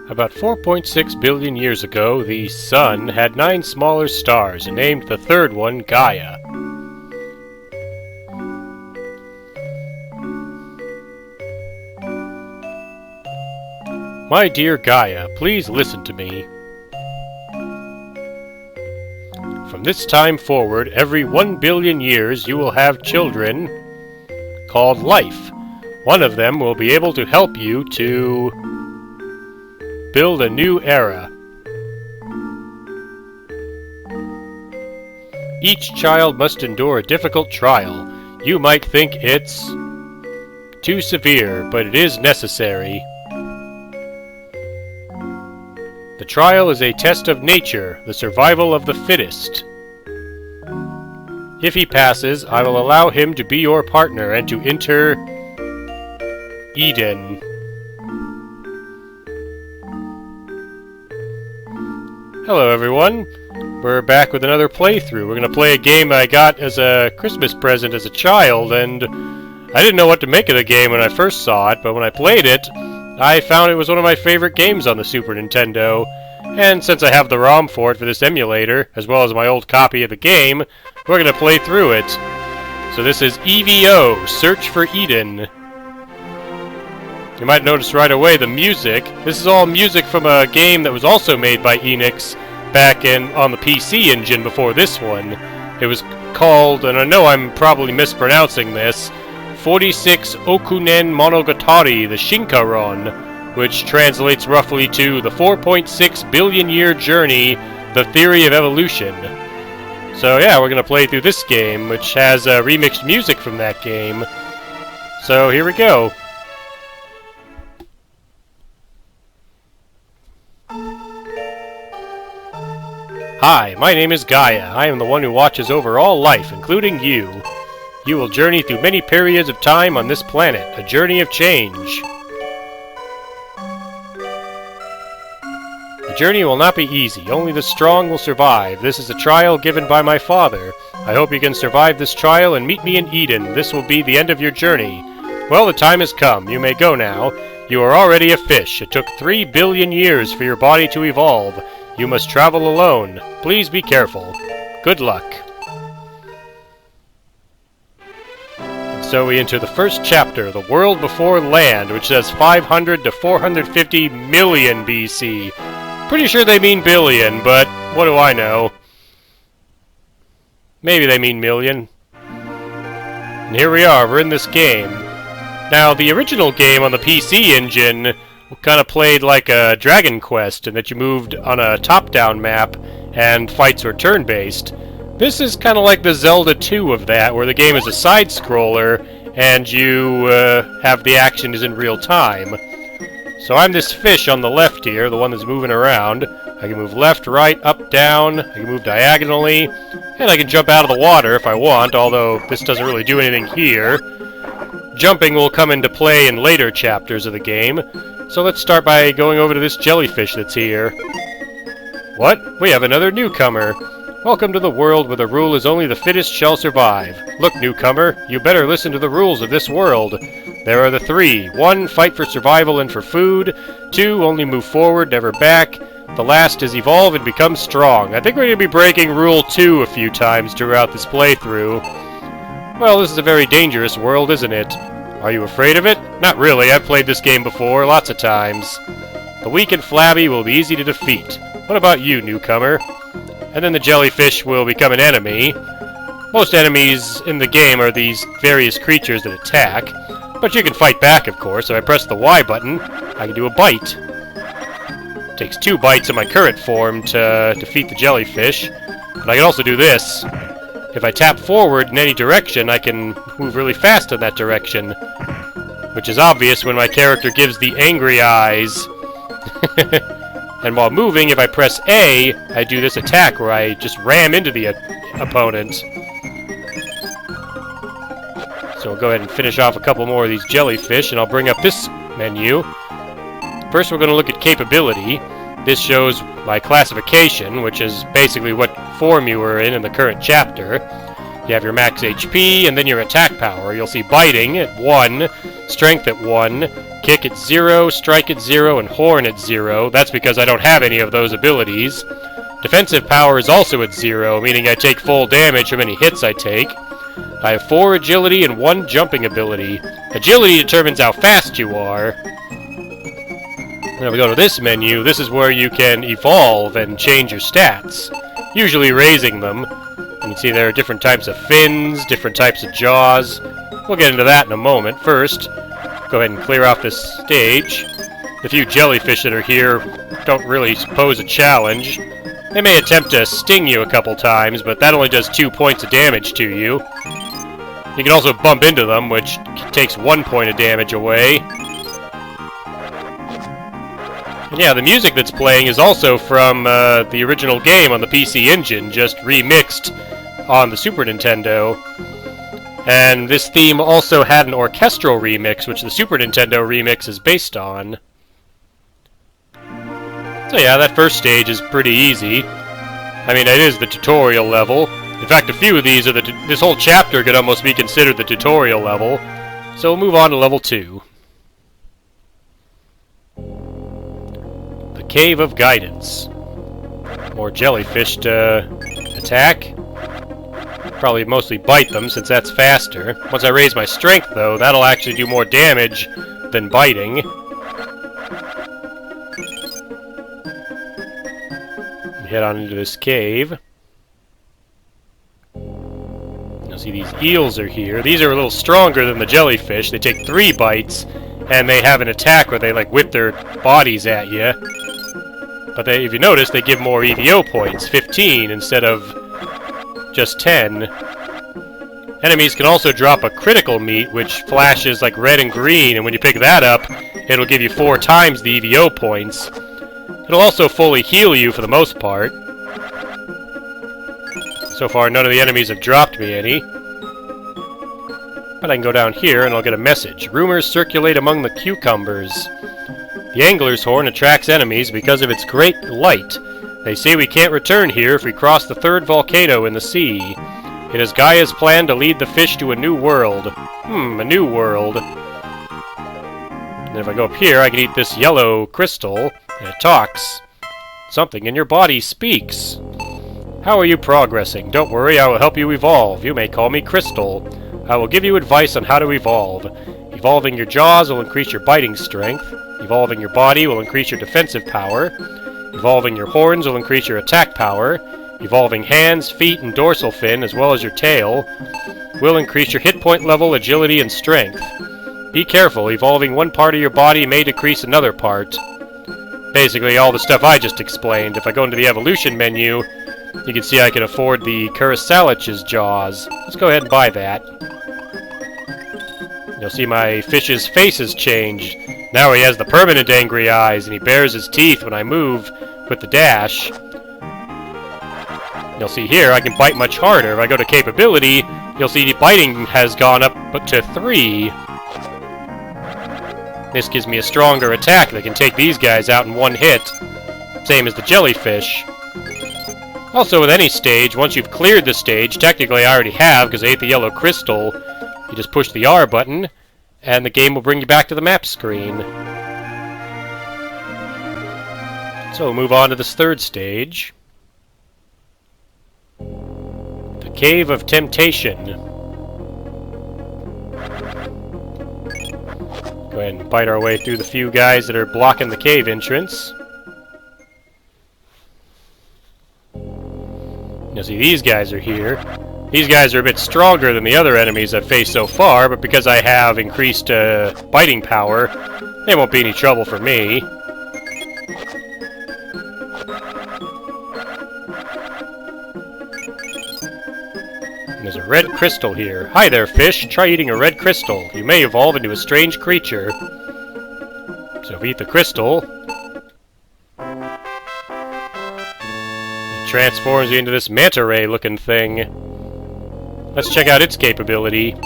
About 4.6 billion years ago, the Sun had 9 smaller stars and named the third one Gaia. My dear Gaia, please listen to me. From this time forward, every 1 billion years you will have children called life. One of them will be able to help you to build a new era. Each child must endure a difficult trial. You might think it's too severe, but it is necessary. The trial is a test of nature, the survival of the fittest. If he passes, I will allow him to be your partner and to enter Eden. Hello everyone, we're back with another playthrough. We're going to play a game I got as a Christmas present as a child, and I didn't know what to make of the game when I first saw it, but when I played it, I found it was one of my favorite games on the Super Nintendo, and since I have the ROM for it for this emulator, as well as my old copy of the game, we're going to play through it. So this is E.V.O, Search for Eden. You might notice right away the music. This is all music from a game that was also made by Enix back on the PC engine before this one. It was called, and I know I'm probably mispronouncing this, 46 Okunen Monogatari, the Shinka Ron, which translates roughly to the 4.6 billion year journey, the theory of evolution. So yeah, we're going to play through this game, which has remixed music from that game. So here we go. Hi, my name is Gaia. I am the one who watches over all life, including you. You will journey through many periods of time on this planet, a journey of change. The journey will not be easy. Only the strong will survive. This is a trial given by my father. I hope you can survive this trial and meet me in Eden. This will be the end of your journey. Well, the time has come. You may go now. You are already a fish. It took 3 billion years for your body to evolve. You must travel alone. Please be careful. Good luck. So we enter the first chapter, The World Before Land, which says 500 to 450 million BC. Pretty sure they mean billion, but what do I know? Maybe they mean million. And here we are, we're in this game. Now, the original game on the PC engine kind of played like a Dragon Quest, in that you moved on a top-down map and fights were turn-based. This is kind of like the Zelda 2 of that, where the game is a side-scroller, and you have the action is in real time. So I'm this fish on the left here, the one that's moving around. I can move left, right, up, down, I can move diagonally, and I can jump out of the water if I want, although this doesn't really do anything here. Jumping will come into play in later chapters of the game, so let's start by going over to this jellyfish that's here. What? We have another newcomer. Welcome to the world where the rule is only the fittest shall survive. Look, newcomer, you better listen to the rules of this world. There are the 3. 1, fight for survival and for food. 2, only move forward, never back. The last is evolve and become strong. I think we're going to be breaking Rule 2 a few times throughout this playthrough. Well, this is a very dangerous world, isn't it? Are you afraid of it? Not really, I've played this game before, lots of times. The weak and flabby will be easy to defeat. What about you, newcomer? And then the jellyfish will become an enemy. Most enemies in the game are these various creatures that attack, but you can fight back, of course. If I press the Y button, I can do a bite. It takes 2 bites in my current form to defeat the jellyfish, but I can also do this. If I tap forward in any direction, I can move really fast in that direction, which is obvious when my character gives the angry eyes. And while moving, if I press A, I do this attack where I just ram into the opponent. So we'll go ahead and finish off a couple more of these jellyfish, and I'll bring up this menu. First, we're going to look at capability. This shows my classification, which is basically what form you were in the current chapter. You have your max HP, and then your attack power. You'll see biting at 1, strength at 1, kick at 0, strike at 0, and horn at 0. That's because I don't have any of those abilities. Defensive power is also at 0, meaning I take full damage from any hits I take. I have 4 agility and 1 jumping ability. Agility determines how fast you are. Now we go to this menu. This is where you can evolve and change your stats, usually raising them. You can see there are different types of fins, different types of jaws. We'll get into that in a moment. First, go ahead and clear off this stage. The few jellyfish that are here don't really pose a challenge. They may attempt to sting you a couple times, but that only does 2 points of damage to you. You can also bump into them, which takes 1 point of damage away. And yeah, the music that's playing is also from the original game on the PC Engine, just remixed on the Super Nintendo. And this theme also had an orchestral remix, which the Super Nintendo remix is based on. So yeah, that first stage is pretty easy. I mean, it is the tutorial level. In fact, a few of these are this whole chapter could almost be considered the tutorial level. So we'll move on to level 2. The Cave of Guidance. More jellyfish to attack. Probably mostly bite them, since that's faster. Once I raise my strength, though, that'll actually do more damage than biting. Head on into this cave. You'll see these eels are here. These are a little stronger than the jellyfish. They take 3 bites, and they have an attack where they like whip their bodies at you. But if you notice, they give more E.V.O points, 15 instead of just 10. Enemies can also drop a critical meat, which flashes like red and green, and when you pick that up, it'll give you 4 times the E.V.O points. It'll also fully heal you for the most part. So far, none of the enemies have dropped me any. But I can go down here and I'll get a message. Rumors circulate among the cucumbers. The angler's horn attracts enemies because of its great light. They say we can't return here if we cross the 3rd volcano in the sea. It is Gaia's plan to lead the fish to a new world. A new world. And if I go up here, I can eat this yellow crystal. And it talks. Something in your body speaks. How are you progressing? Don't worry, I will help you evolve. You may call me Crystal. I will give you advice on how to evolve. Evolving your jaws will increase your biting strength. Evolving your body will increase your defensive power. Evolving your horns will increase your attack power. Evolving hands, feet, and dorsal fin, as well as your tail, will increase your hit point level, agility, and strength. Be careful, evolving one part of your body may decrease another part. Basically, all the stuff I just explained. If I go into the evolution menu, you can see I can afford the Kurosalich's jaws. Let's go ahead and buy that. You'll see my fish's face has changed. Now he has the permanent angry eyes, and he bares his teeth when I move with the dash. You'll see here I can bite much harder. If I go to capability, you'll see the biting has gone up to 3. This gives me a stronger attack that can take these guys out in 1 hit. Same as the jellyfish. Also, with any stage, once you've cleared the stage, technically I already have because I ate the yellow crystal, you just push the R button, and the game will bring you back to the map screen. So we'll move on to this 3rd stage. The Cave of Temptation. Go ahead and bite our way through the few guys that are blocking the cave entrance. You'll see these guys are here. These guys are a bit stronger than the other enemies I've faced so far, but because I have increased biting power, they won't be any trouble for me. And there's a red crystal here. Hi there, fish. Try eating a red crystal. You may evolve into a strange creature. So if we eat the crystal, it transforms you into this manta ray looking thing. Let's check out its capability.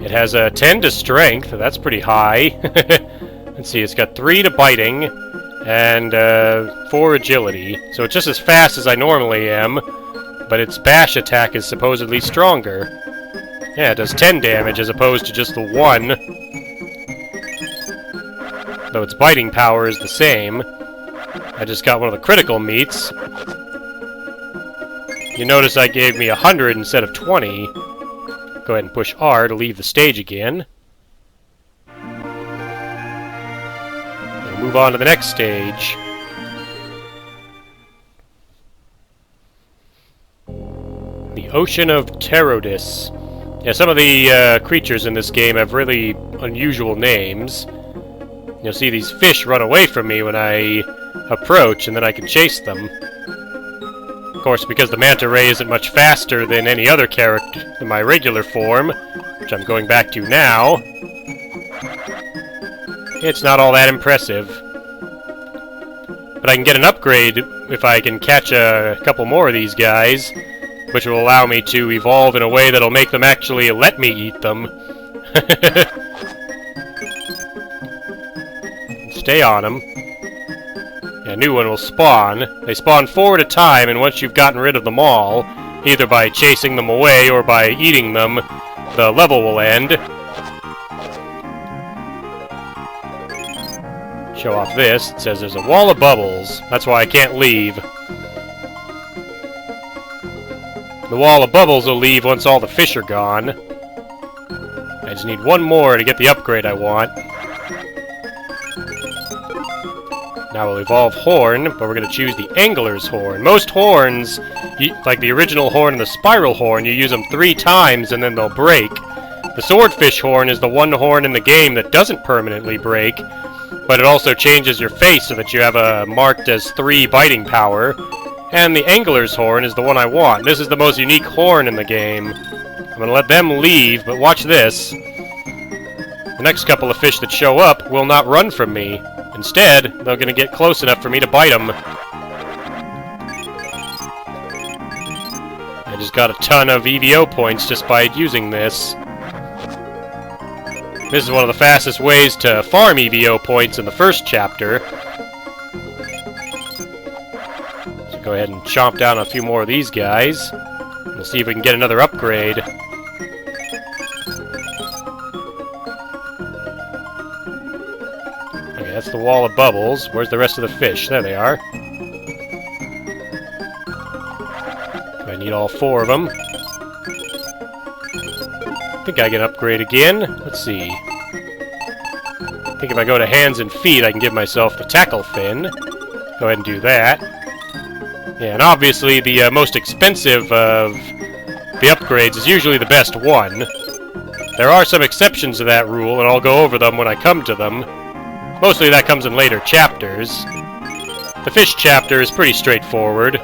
It has a 10 to strength. That's pretty high. Let's see, it's got 3 to biting and 4 agility. So it's just as fast as I normally am. but its bash attack is supposedly stronger. Yeah, it does 10 damage as opposed to just the 1. Though its biting power is the same. I just got one of the critical meats. You notice I gave me 100 instead of 20. Go ahead and push R to leave the stage again. We'll move on to the next stage. The Ocean of Terodis. Yeah, some of the creatures in this game have really unusual names. You'll see these fish run away from me when I approach, and then I can chase them. Of course, because the manta ray isn't much faster than any other character in my regular form, which I'm going back to now, it's not all that impressive. But I can get an upgrade if I can catch a couple more of these guys, which will allow me to evolve in a way that'll make them actually let me eat them. Stay on them. A new one will spawn. They spawn 4 at a time, and once you've gotten rid of them all, either by chasing them away or by eating them, the level will end. Show off this. It says there's a wall of bubbles. That's why I can't leave. The wall of bubbles will leave once all the fish are gone. I just need one more to get the upgrade I want. Now we'll evolve Horn, but we're going to choose the Angler's Horn. Most horns, like the original horn and the Spiral Horn, you use them 3 times and then they'll break. The Swordfish Horn is the one horn in the game that doesn't permanently break, but it also changes your face so that you have a marked as 3 biting power. And the Angler's Horn is the one I want. This is the most unique horn in the game. I'm going to let them leave, but watch this. The next couple of fish that show up will not run from me. Instead, they're going to get close enough for me to bite them. I just got a ton of E.V.O points just by using this. This is one of the fastest ways to farm E.V.O points in the first chapter. So go ahead and chomp down a few more of these guys. We'll see if we can get another upgrade. That's the wall of bubbles. Where's the rest of the fish? There they are. I need all 4 of them. I think I can upgrade again. Let's see. I think if I go to hands and feet, I can give myself the tackle fin. Go ahead and do that. Yeah, and obviously the most expensive of the upgrades is usually the best one. There are some exceptions to that rule, and I'll go over them when I come to them. Mostly that comes in later chapters. The fish chapter is pretty straightforward.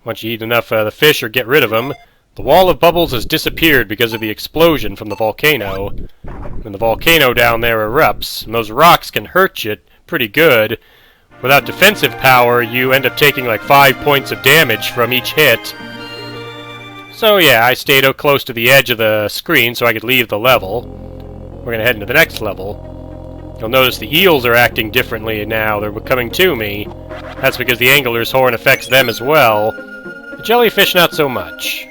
Once you eat enough of the fish or get rid of them, the wall of bubbles has disappeared because of the explosion from the volcano. When the volcano down there erupts, and those rocks can hurt you pretty good. Without defensive power, you end up taking like 5 points of damage from each hit. So yeah, I stayed close to the edge of the screen so I could leave the level. We're going to head into the next level. You'll notice the eels are acting differently now. They're coming to me. That's because the Angler's Horn affects them as well. The jellyfish, not so much.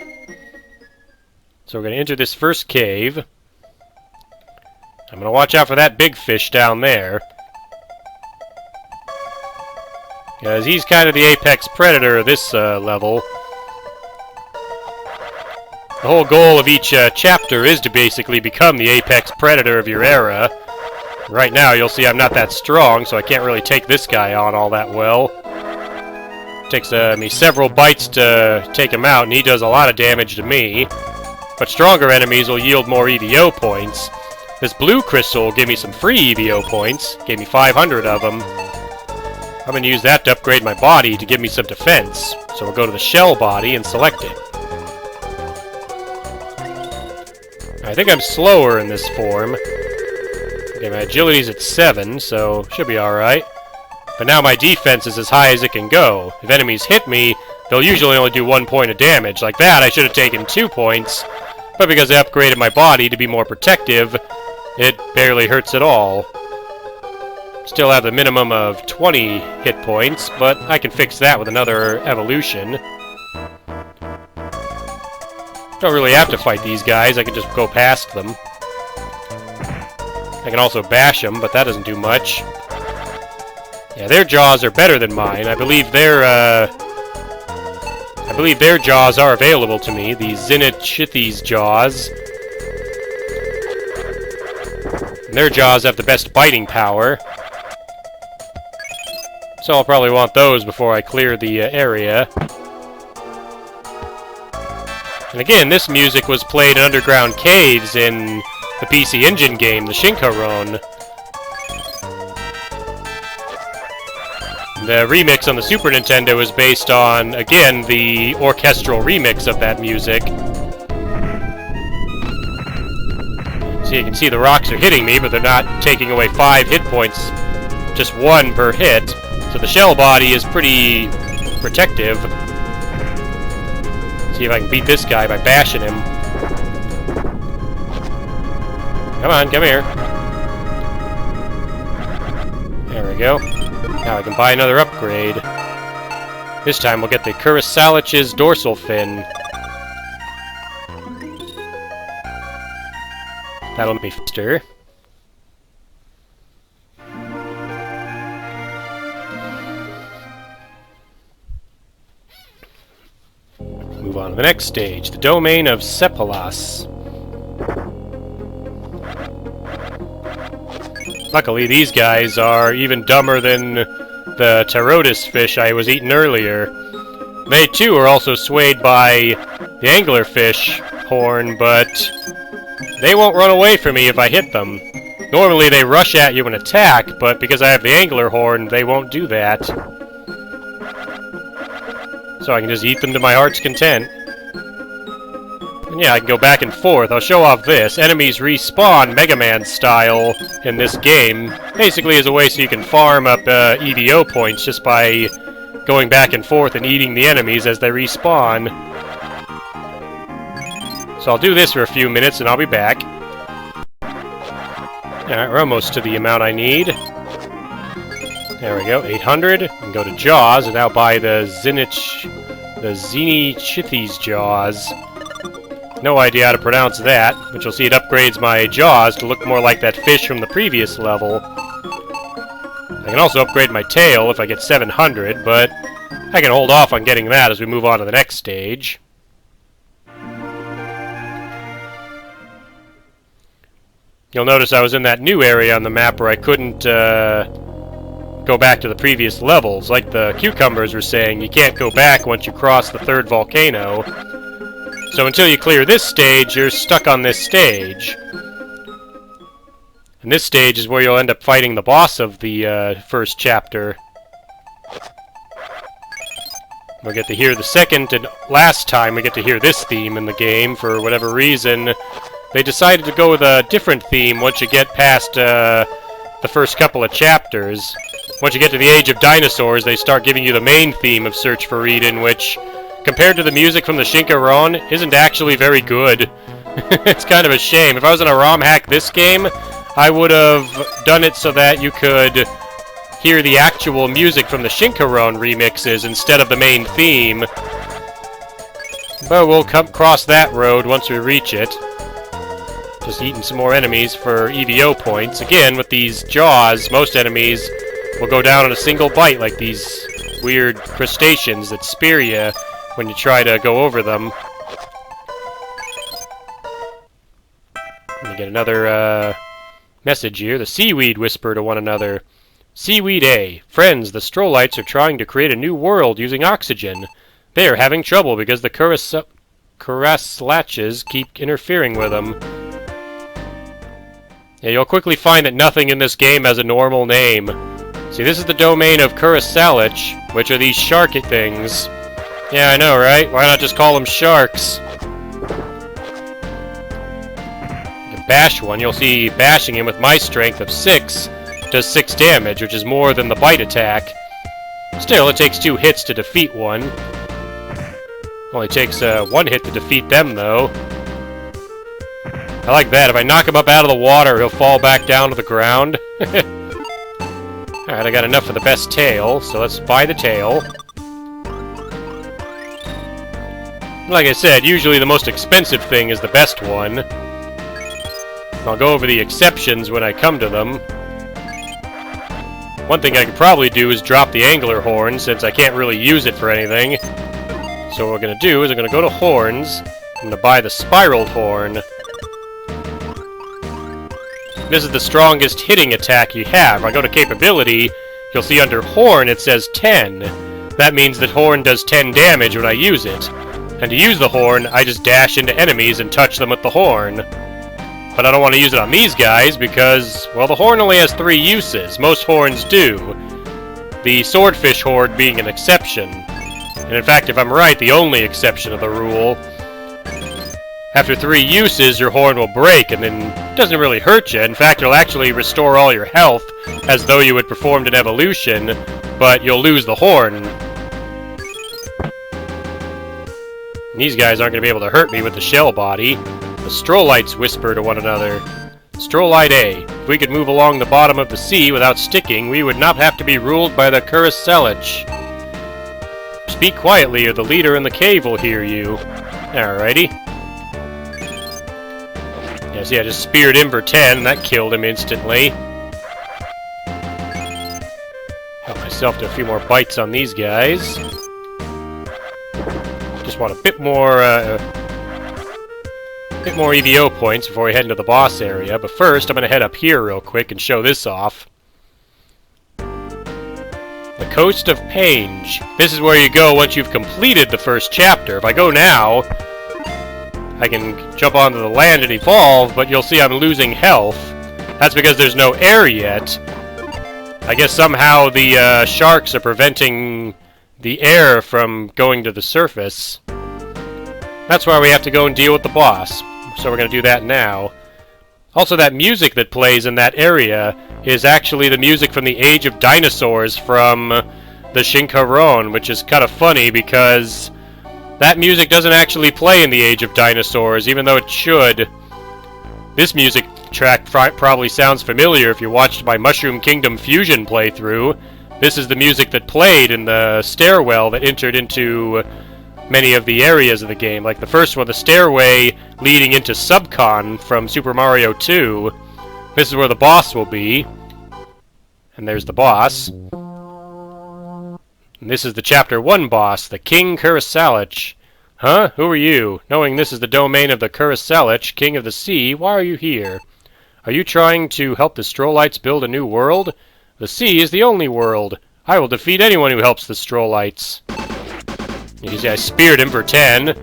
So we're going to enter this first cave. I'm going to watch out for that big fish down there. Because he's kind of the apex predator of this level. The whole goal of each chapter is to basically become the apex predator of your era. Right now, you'll see I'm not that strong, so I can't really take this guy on all that well. It takes me several bites to take him out, and he does a lot of damage to me. But stronger enemies will yield more E.V.O points. This blue crystal will give me some free E.V.O points. Gave me 500 of them. I'm going to use that to upgrade my body to give me some defense. So we'll go to the shell body and select it. I think I'm slower in this form. Okay, my agility's at 7, so should be alright. But now my defense is as high as it can go. If enemies hit me, they'll usually only do 1 point of damage. Like that, I should have taken 2 points. But because I upgraded my body to be more protective, it barely hurts at all. Still have the minimum of 20 hit points, but I can fix that with another evolution. Don't really have to fight these guys, I can just go past them. I can also bash them, but that doesn't do much. Yeah, their jaws are better than mine. I believe their jaws are available to me, the Zenith's jaws. And their jaws have the best biting power. So I'll probably want those before I clear the area. And again, this music was played in underground caves in the PC Engine game, the Shinka Ron. The remix on the Super Nintendo is based on, again, the orchestral remix of that music. So you can see the rocks are hitting me, but they're not taking away 5 hit points, just 1 per hit. So the shell body is pretty protective. See if I can beat this guy by bashing him. Come on, come here. There we go. Now I can buy another upgrade. This time we'll get the Kurosalich's dorsal fin. That'll be faster. Move on to the next stage, the domain of Sephilas. Luckily, these guys are even dumber than the Pterodus fish I was eating earlier. They too are also swayed by the anglerfish horn, but they won't run away from me if I hit them. Normally they rush at you and attack, but because I have the angler horn, they won't do that. So I can just eat them to my heart's content. And yeah, I can go back and forth. I'll show off this. Enemies respawn Mega Man style in this game. Basically as a way so you can farm up E.V.O points just by going back and forth and eating the enemies as they respawn. So I'll do this for a few minutes and I'll be back. Alright, we're almost to the amount I need. There we go, 800. I can go to Jaws and now buy the Zenith's jaws. No idea how to pronounce that, but you'll see it upgrades my jaws to look more like that fish from the previous level. I can also upgrade my tail if I get 700, but I can hold off on getting that as we move on to the next stage. You'll notice I was in that new area on the map where I couldn't go back to the previous levels. Like the cucumbers were saying, you can't go back once you cross the 3rd volcano. So until you clear this stage, you're stuck on this stage. And this stage is where you'll end up fighting the boss of the first chapter. We'll get to hear the second and last time we get to hear this theme in the game. For whatever reason, they decided to go with a different theme once you get past the first couple of chapters. Once you get to the Age of Dinosaurs, they start giving you the main theme of Search for Eden, which, compared to the music from the Shinka Ron, isn't actually very good. It's kind of a shame. If I was in a ROM hack this game, I would have done it so that you could hear the actual music from the Shinka Ron remixes instead of the main theme. But we'll cross that road once we reach it. Just eating some more enemies for E.V.O points. Again, with these jaws, most enemies will go down in a single bite, like these weird crustaceans that spear you when you try to go over them. We get another message here. The seaweed whisper to one another. Seaweed A. Friends, the Strolites are trying to create a new world using oxygen. They are having trouble because the Kurosaliches keep interfering with them. Yeah, you'll quickly find that nothing in this game has a normal name. See, this is the domain of Kurosalich, which are these shark things. Yeah, I know, right? Why not just call them sharks? You can bash one. You'll see bashing him with my strength of 6 does 6 damage, which is more than the bite attack. Still, it takes 2 hits to defeat one. Only takes 1 hit to defeat them, though. I like that. If I knock him up out of the water, he'll fall back down to the ground. Alright, I got enough for the best tail, so let's buy the tail. Like I said, usually the most expensive thing is the best one. I'll go over the exceptions when I come to them. One thing I could probably do is drop the angler horn, since I can't really use it for anything. So what we're going to do is I'm going to go to horns. I'm going to buy the spiraled horn. This is the strongest hitting attack you have. If I go to capability, you'll see under horn it says 10. That means that horn does 10 damage when I use it. And to use the horn, I just dash into enemies and touch them with the horn. But I don't want to use it on these guys because, well, the horn only has 3 uses. Most horns do. The swordfish horn being an exception. And in fact, if I'm right, the only exception of the rule. After 3 uses, your horn will break, and then it doesn't really hurt you. In fact, it'll actually restore all your health, as though you had performed an evolution, but you'll lose the horn. And these guys aren't going to be able to hurt me with the shell body. The Strolites whisper to one another. Strolite A. If we could move along the bottom of the sea without sticking, we would not have to be ruled by the Kuriselich. Speak quietly, or the leader in the cave will hear you. Alrighty. Yeah, see, I just speared him for 10, and that killed him instantly. Help myself to a few more bites on these guys. Just want a bit more E.V.O points before we head into the boss area, but first I'm going to head up here real quick and show this off. The Coast of Pange. This is where you go once you've completed the first chapter. If I go now, I can jump onto the land and evolve, but you'll see I'm losing health. That's because there's no air yet. I guess somehow the sharks are preventing the air from going to the surface. That's why we have to go and deal with the boss. So we're going to do that now. Also, that music that plays in that area is actually the music from the Age of Dinosaurs from the Shinka Ron, which is kind of funny because that music doesn't actually play in the Age of Dinosaurs, even though it should. This music track probably sounds familiar if you watched my Mushroom Kingdom Fusion playthrough. This is the music that played in the stairwell that entered into many of the areas of the game. Like the first one, the stairway leading into Subcon from Super Mario 2. This is where the boss will be. And there's the boss. And this is the Chapter 1 boss, the King Kuriselich. Huh? Who are you? Knowing this is the domain of the Kuriselich, King of the Sea, why are you here? Are you trying to help the Strolites build a new world? The sea is the only world. I will defeat anyone who helps the Strolites. You can see I speared him for 10.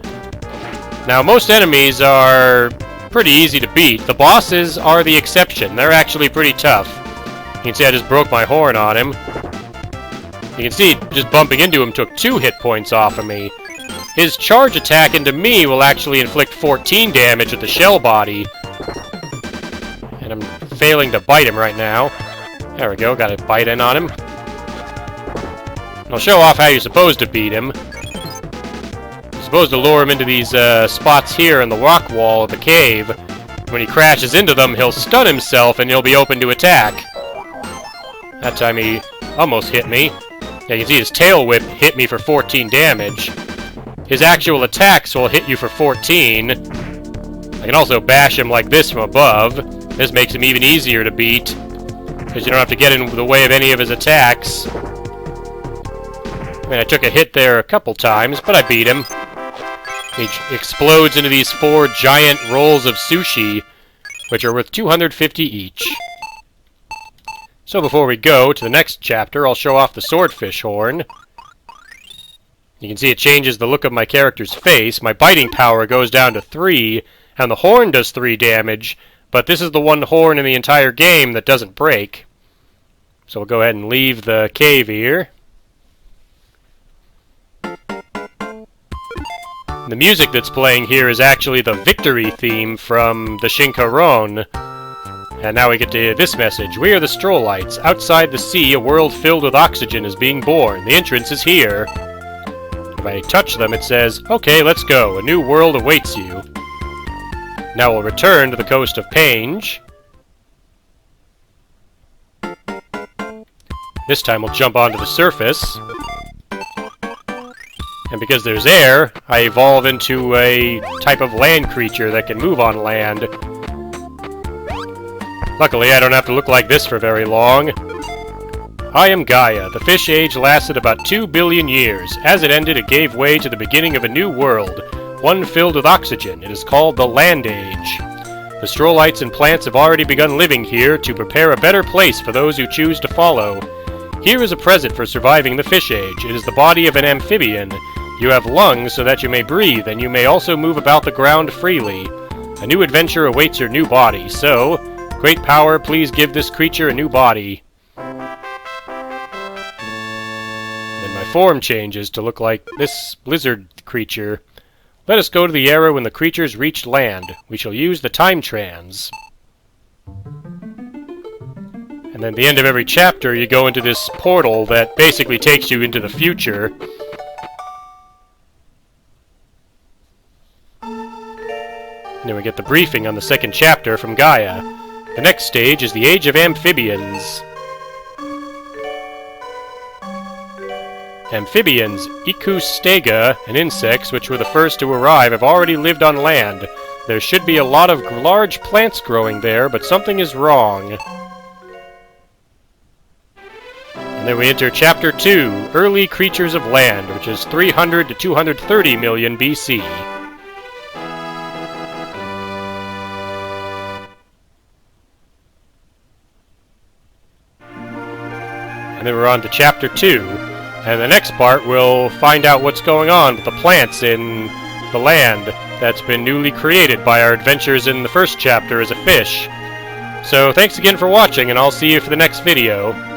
Now, most enemies are pretty easy to beat. The bosses are the exception. They're actually pretty tough. You can see I just broke my horn on him. You can see just bumping into him took 2 hit points off of me. His charge attack into me will actually inflict 14 damage with the shell body. And I'm failing to bite him right now. There we go, got a bite in on him. I'll show off how you're supposed to beat him. You're supposed to lure him into these spots here in the rock wall of the cave. When he crashes into them, he'll stun himself and he'll be open to attack. That time he almost hit me. Yeah, you can see his tail whip hit me for 14 damage. His actual attacks will hit you for 14. I can also bash him like this from above. This makes him even easier to beat, because you don't have to get in the way of any of his attacks. I mean, I took a hit there a couple times, but I beat him. He explodes into these 4 giant rolls of sushi, which are worth 250 each. So before we go to the next chapter, I'll show off the swordfish horn. You can see it changes the look of my character's face. My biting power goes down to 3, and the horn does 3 damage, but this is the one horn in the entire game that doesn't break. So we'll go ahead and leave the cave here. The music that's playing here is actually the victory theme from the Shinka Ron. And now we get to this message. We are the Strolites. Outside the sea, a world filled with oxygen is being born. The entrance is here. If I touch them, it says, okay, let's go. A new world awaits you. Now we'll return to the coast of Pange. This time we'll jump onto the surface. And because there's air, I evolve into a type of land creature that can move on land. Luckily, I don't have to look like this for very long. I am Gaia. The fish age lasted about 2 billion years. As it ended, it gave way to the beginning of a new world, one filled with oxygen. It is called the Land Age. The Strolites and plants have already begun living here to prepare a better place for those who choose to follow. Here is a present for surviving the fish age. It is the body of an amphibian. You have lungs so that you may breathe, and you may also move about the ground freely. A new adventure awaits your new body, so, great power, please give this creature a new body. Then my form changes to look like this lizard creature. Let us go to the era when the creatures reached land. We shall use the time trans. And then at the end of every chapter, you go into this portal that basically takes you into the future. And then we get the briefing on the second chapter from Gaia. The next stage is the Age of Amphibians. Amphibians, Icustega, and insects, which were the first to arrive, have already lived on land. There should be a lot of large plants growing there, but something is wrong. And then we enter Chapter 2, Early Creatures of Land, which is 300 to 230 million BC. And then we're on to Chapter 2, and the next part we'll find out what's going on with the plants in the land that's been newly created by our adventures in the first chapter as a fish. So thanks again for watching, and I'll see you for the next video.